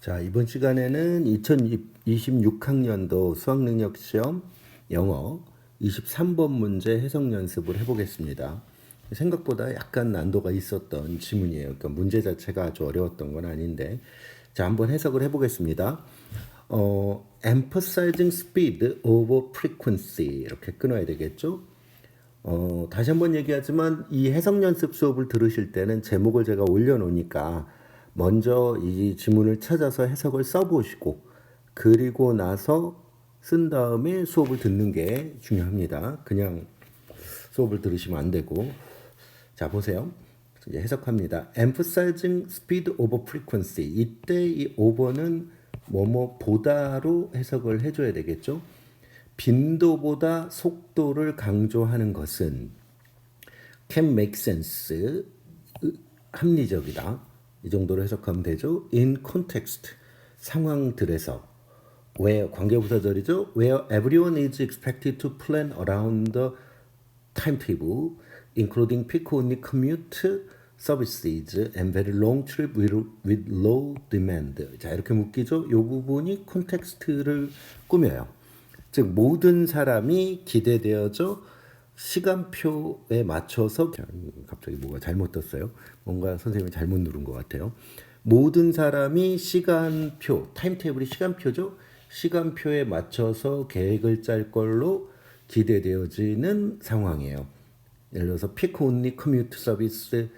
자, 이번 시간에는 2026학년도 수학능력시험 영어 23번 문제 해석 연습을 해보겠습니다. 생각보다 약간 난도가 있었던 지문이에요. 그러니까 문제 자체가 아주 어려웠던 건 아닌데, 자, 한번 해석을 해보겠습니다. emphasizing speed over frequency 이렇게 끊어야 되겠죠? 다시 한번 얘기하지만 이 해석 연습 수업을 들으실 때는 제목을 제가 올려놓으니까 먼저 이 지문을 찾아서 해석을 써보시고 그리고 나서 쓴 다음에 수업을 듣는 게 중요합니다. 그냥 수업을 들으시면 안 되고. 자, 보세요. 이제 해석합니다. emphasizing speed over frequency. 이때 이 over는 뭐뭐보다로 해석을 해줘야 되겠죠. 빈도보다 속도를 강조하는 것은 can make sense, 합리적이다. 이 정도로 해석하면 되죠. in context, 상황들에서 where, 관계부사절이죠. where everyone is expected to plan around the timetable, including peak-only commute services and very long trip with low demand. 자, 이렇게 묶이죠. 이 부분이 콘텍스트를 꾸며요. 즉 모든 사람이 기대되어져 시간표에 맞춰서 갑자기 뭐가 잘못 떴어요. 뭔가 선생님이 잘못 누른 것 같아요. 모든 사람이 시간표, 타임테이블이 시간표죠. 시간표에 맞춰서 계획을 짤 걸로 기대되어지는 상황이에요. 예를 들어서 피크 온리 커뮤트 서비스,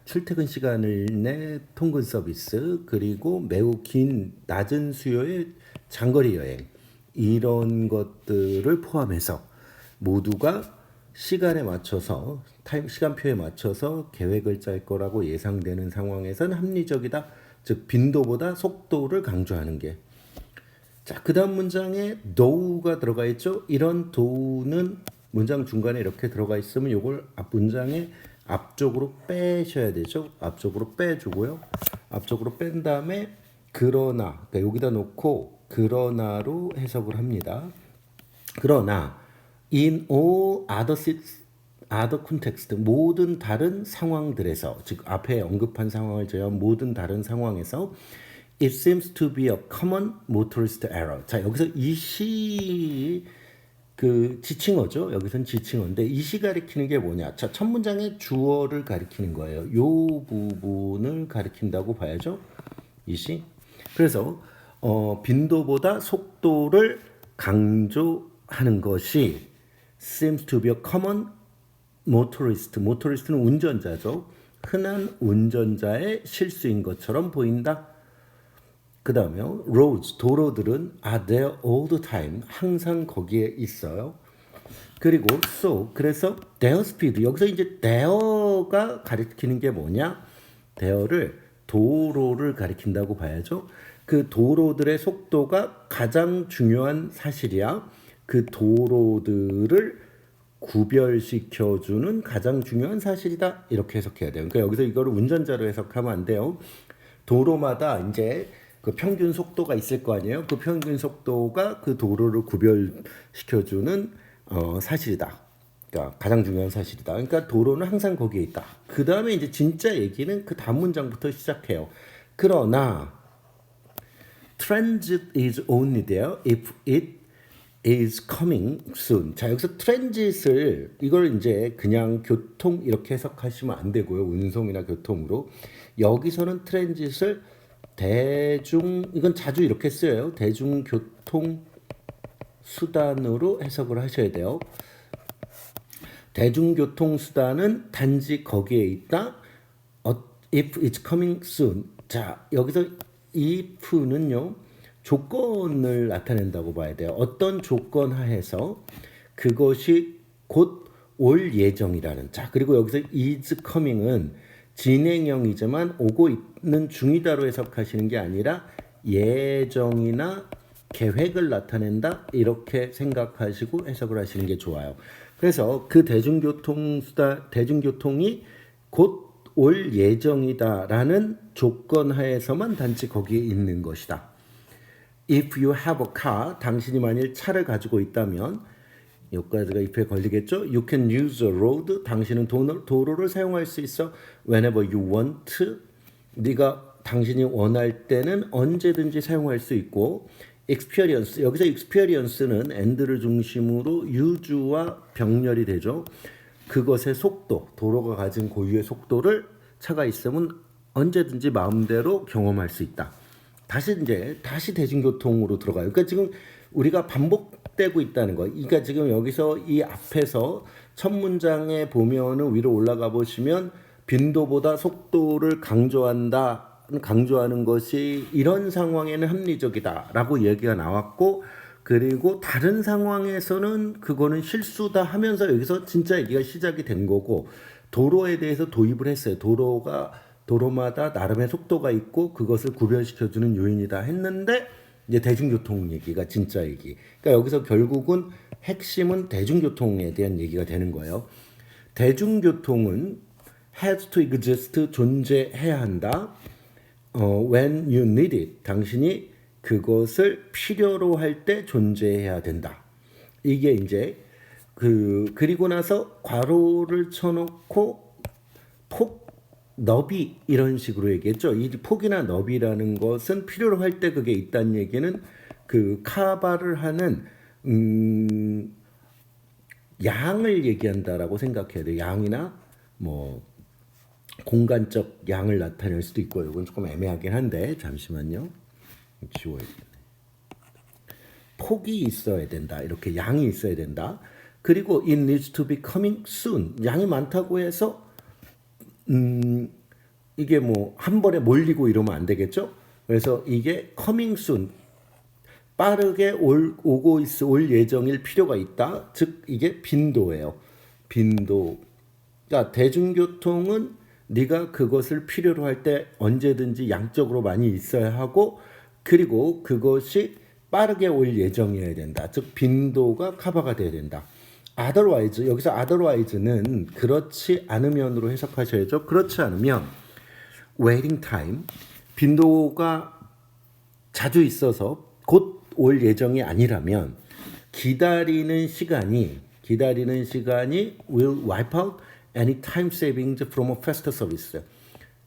출퇴근 시간을 내 통근 서비스, 그리고 매우 긴 낮은 수요의 장거리 여행, 이런 것들을 포함해서 모두가 시간에 맞춰서 시간표에 맞춰서 계획을 짤 거라고 예상되는 상황에선 합리적이다. 즉 빈도보다 속도를 강조하는 게. 자, 그다음 문장에 though가 들어가 있죠. 이런 though는 문장 중간에 이렇게 들어가 있으면 이걸 앞 문장에 앞쪽으로 빼셔야 되죠. 앞쪽으로 빼주고요. 앞쪽으로 뺀 다음에 그러나, 그러니까 여기다 놓고 그러나로 해석을 합니다. 그러나 in all other context, 모든 다른 상황들에서, 즉 앞에 언급한 상황을 제외한 모든 다른 상황에서 it seems to be a common motorist error. 자, 여기서 이시 지칭어죠. 여기선 지칭어인데 이시 가리키는 게 뭐냐? 자, 첫 문장의 주어를 가리키는 거예요. 요 부분을 가리킨다고 봐야죠. 이시. 그래서 빈도보다 속도를 강조하는 것이 seems to be a common motorist. motorist는 운전자죠. 흔한 운전자의 실수인 것처럼 보인다. 그 다음에 roads, 도로들은 are there all the time. 항상 거기에 있어요. 그리고 so, 그래서 their speed. 여기서 이제 there가 가리키는 게 뭐냐? there를 도로를 가리킨다고 봐야죠. 그 도로들의 속도가 가장 중요한 사실이야. 그 도로들을 구별시켜주는 가장 중요한 사실이다. 이렇게 해석해야 돼요. 그러니까 여기서 이거를 운전자로 해석하면 안 돼요. 도로마다 이제 그 평균 속도가 있을 거 아니에요. 그 평균 속도가 그 도로를 구별시켜주는 사실이다. 그러니까 가장 중요한 사실이다. 그러니까 도로는 항상 거기에 있다. 그 다음에 이제 진짜 얘기는 그 다음 문장부터 시작해요. 그러나 transit is only there if it is coming soon. 자, 여기서 트랜짓을 이걸 이제 그냥 교통 이렇게 해석하시면 안 되고요. 운송이나 교통으로. 여기서는 트랜짓을 이건 자주 이렇게 쓰여요. 대중교통 수단으로 해석을 하셔야 돼요. 대중교통 수단은 단지 거기에 있다. If it's coming soon. 자, 여기서 if는요. 조건을 나타낸다고 봐야 돼요. 어떤 조건 하에서 그것이 곧 올 예정이라는. 자, 그리고 여기서 is coming은 진행형이지만 오고 있는 중이다로 해석하시는 게 아니라 예정이나 계획을 나타낸다. 이렇게 생각하시고 해석을 하시는 게 좋아요. 그래서 그 대중교통이 곧 올 예정이다라는 조건 하에서만 단지 거기에 있는 것이다. If you have a car, 당신이 만일 차를 가지고 있다면, 여기까지가 if에 걸리겠죠? You can use a road, 당신은 도로를 사용할 수 있어. Whenever you want, 네가 당신이 원할 때는 언제든지 사용할 수 있고 experience 여기서 experience는 and를 중심으로 use와 병렬이 되죠. 그것의 속도, 도로가 가진 고유의 속도를 차가 있으면 언제든지 마음대로 경험할 수 있다. 다시 대중교통으로 들어가요. 그러니까 지금 우리가 반복되고 있다는 거. 그러니까 지금 여기서 이 앞에서 첫 문장에 보면은 위로 올라가 보시면 빈도보다 속도를 강조하는 것이 이런 상황에는 합리적이다라고 얘기가 나왔고, 그리고 다른 상황에서는 그거는 실수다 하면서 여기서 진짜 얘기가 시작이 된 거고, 도로에 대해서 도입을 했어요. 도로마다 나름의 속도가 있고 그것을 구별시켜주는 요인이다 했는데 이제 대중교통 얘기가 진짜 얘기. 그러니까 여기서 결국은 핵심은 대중교통에 대한 얘기가 되는 거예요. 대중교통은 has to exist, 존재해야 한다. When you need it, 당신이 그것을 필요로 할 때 존재해야 된다. 이게 이제 그리고 나서 괄호를 쳐놓고 폭, 너비 이런 식으로 얘기했죠. 이 폭이나 너비라는 것은 필요로 할 때 그게 있다는 얘기는 그 카바를 하는 양을 얘기한다라고 생각해야 돼요. 양이나 뭐 공간적 양을 나타낼 수도 있고요. 이건 조금 애매하긴 한데 잠시만요. 지워야겠네. 폭이 있어야 된다. 이렇게 양이 있어야 된다. 그리고 it needs to be coming soon. 양이 많다고 해서 이게 뭐 한 번에 몰리고 이러면 안 되겠죠? 그래서 이게 coming soon. 빠르게 올 예정일 필요가 있다. 즉 이게 빈도예요. 빈도. 그러니까 대중교통은 네가 그것을 필요로 할 때 언제든지 양적으로 많이 있어야 하고, 그리고 그것이 빠르게 올 예정이어야 된다. 즉 빈도가 커버가 돼야 된다. otherwise, 여기서 otherwise는 그렇지 않으면으로 해석하셔야죠. 그렇지 않으면 waiting time, 빈도가 자주 있어서 곧 올 예정이 아니라면 기다리는 시간이 will wipe out any time savings from a faster service.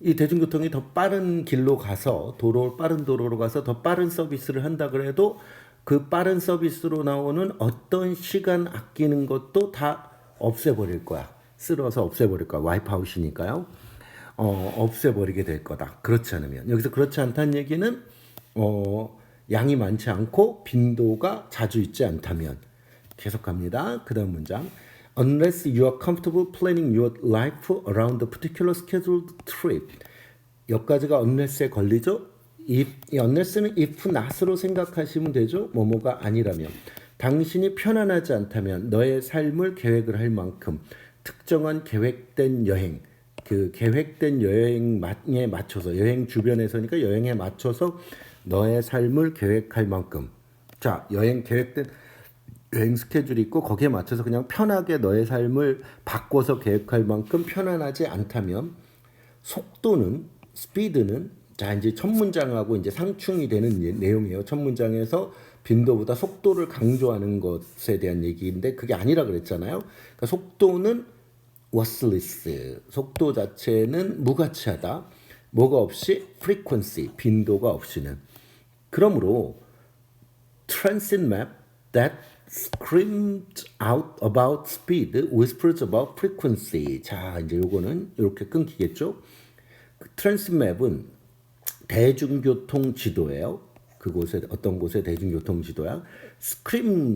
이 대중교통이 더 빠른 길로 가서 빠른 도로로 가서 더 빠른 서비스를 한다 그래도 그 빠른 서비스로 나오는 어떤 시간 아끼는 것도 다 없애버릴 거야. 쓸어서 없애버릴 거야. 와이프아웃이니까요. 없애버리게 될 거다. 그렇지 않으면. 여기서 그렇지 않다는 얘기는 양이 많지 않고 빈도가 자주 있지 않다면. 계속 갑니다. 그 다음 문장. Unless you are comfortable planning your life around a particular scheduled trip. 여기까지가 unless에 걸리죠? 이 unless는 if not으로 생각하시면 되죠. 뭐뭐가 아니라면. 당신이 편안하지 않다면 너의 삶을 계획을 할 만큼 특정한 계획된 여행, 그 계획된 여행에 맞춰서, 여행 주변에서니까 여행에 맞춰서 너의 삶을 계획할 만큼. 자, 계획된 여행 스케줄이 있고 거기에 맞춰서 그냥 편하게 너의 삶을 바꿔서 계획할 만큼 편안하지 않다면 속도는, 스피드는, 자 이제 첫 문장하고 이제 상충이 되는 내용이에요. 첫 문장에서 빈도보다 속도를 강조하는 것에 대한 얘기인데 그게 아니라 그랬잖아요. 그러니까 속도는 worthless, 속도 자체는 무가치하다. 뭐가 없이 frequency, 빈도가 없이는. 그러므로 transit map that screams out about speed, whispers about frequency. 자, 이제 요거는 이렇게 끊기겠죠. 트랜스 맵은 대중교통 지도예요. 그곳에 어떤 곳의 대중교통 지도야.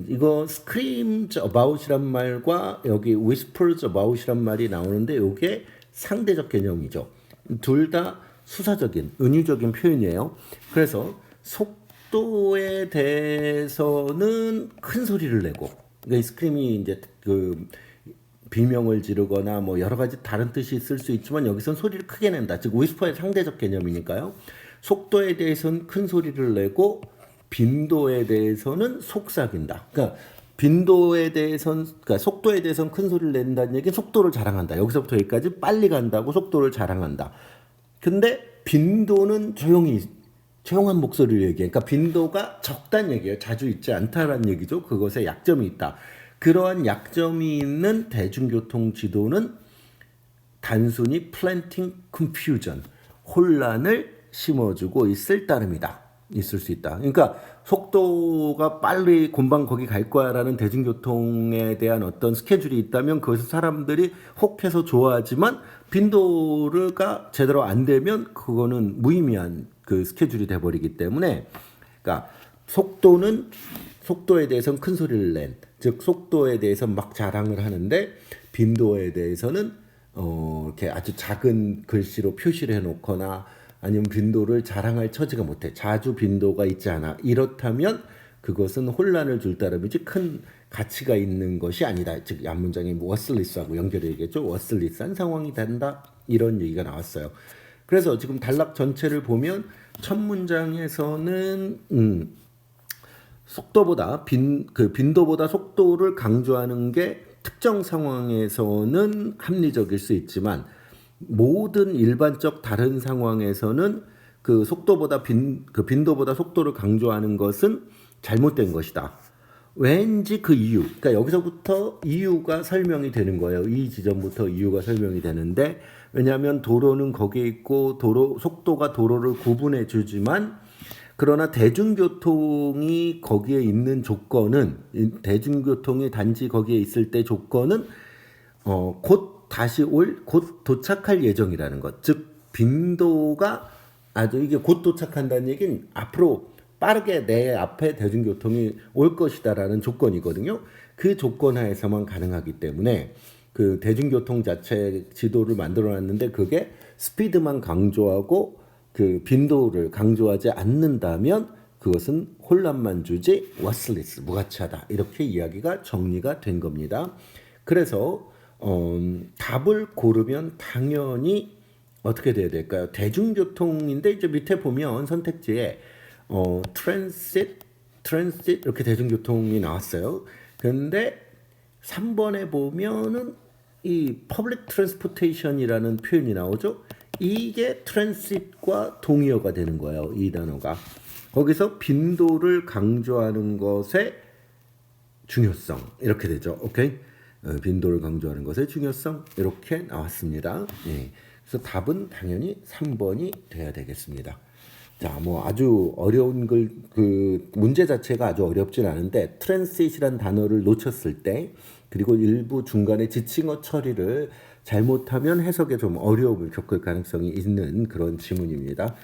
이거 screams about이란 말과 여기 whispers about이란 말이 나오는데 이게 상대적 개념이죠. 둘 다 수사적인, 은유적인 표현이에요. 그래서 속도에 대해서는 큰 소리를 내고, 그러니까 스크림이 이제 그 비명을 지르거나 뭐 여러 가지 다른 뜻이 있을 수 있지만 여기선 소리를 크게 낸다. 즉 위스퍼의 상대적 개념이니까요. 속도에 대해서는 큰 소리를 내고 빈도에 대해서는 속삭인다. 그러니까 그러니까 속도에 대해서는 큰 소리를 낸다는 얘기는 속도를 자랑한다. 여기서부터 여기까지 빨리 간다고 속도를 자랑한다. 근데 빈도는 조용한 목소리를 얘기해. 그러니까 빈도가 적다는 얘기예요. 자주 있지 않다라는 얘기죠. 그것에 약점이 있다. 그러한 약점이 있는 대중교통 지도는 단순히 planting confusion, 혼란을 심어주고 있을 따름이다. 있을 수 있다. 그러니까 속도가 빨리 금방 거기 갈 거야라는 대중교통에 대한 어떤 스케줄이 있다면 그것을 사람들이 혹해서 좋아하지만 빈도가 제대로 안 되면 그거는 무의미한 그 스케줄이 돼버리기 때문에 그러니까 속도에 대해서는 큰 소리를 낸, 즉 속도에 대해서 막 자랑을 하는데 빈도에 대해서는 이렇게 아주 작은 글씨로 표시를 해놓거나 아니면 빈도를 자랑할 처지가 못해. 자주 빈도가 있지 않아. 이렇다면 그것은 혼란을 줄 따름이지 큰 가치가 있는 것이 아니다. 즉 앞문장이 워슬리스하고 연결해 얘기했죠. 워슬리스한 상황이 된다. 이런 얘기가 나왔어요. 그래서 지금 단락 전체를 보면 첫 문장에서는 속도보다 빈도보다 속도를 강조하는 게 특정 상황에서는 합리적일 수 있지만 모든 일반적 다른 상황에서는 그 빈도보다 속도를 강조하는 것은 잘못된 것이다. 왠지 그 이유, 그러니까 여기서부터 이유가 설명이 되는 거예요. 이 지점부터 이유가 설명이 되는데 왜냐하면 도로는 거기에 있고 속도가 도로를 구분해 주지만 그러나 대중교통이 거기에 있는 조건은 대중교통이 단지 거기에 있을 때 조건은 곧 도착할 예정이라는 것. 즉 빈도가 아주 이게 곧 도착한다는 얘기는 앞으로 빠르게 내 앞에 대중교통이 올 것이다라는 조건이거든요. 그 조건 하에서만 가능하기 때문에 그 대중교통 자체 지도를 만들어 놨는데 그게 스피드만 강조하고 그 빈도를 강조하지 않는다면 그것은 혼란만 주지 워슬리스 무가치하다 이렇게 이야기가 정리가 된 겁니다. 그래서 답을 고르면 당연히 어떻게 돼야 될까요? 대중교통인데 이제 밑에 보면 선택지에 트랜sit 이렇게 대중교통이 나왔어요. 그런데 3번에 보면은 이 public transportation이라는 표현이 나오죠. 이게 트랜시트과 동의어가 되는 거예요. 이 단어가. 거기서 빈도를 강조하는 것의 중요성 이렇게 되죠. 오케이? 빈도를 강조하는 것의 중요성 이렇게 나왔습니다. 예. 그래서 답은 당연히 3번이 돼야 되겠습니다. 자, 뭐 아주 어려운 그 문제 자체가 아주 어렵진 않은데 트랜시트라는 단어를 놓쳤을 때 그리고 일부 중간에 지칭어 처리를 잘못하면 해석에 좀 어려움을 겪을 가능성이 있는 그런 지문입니다.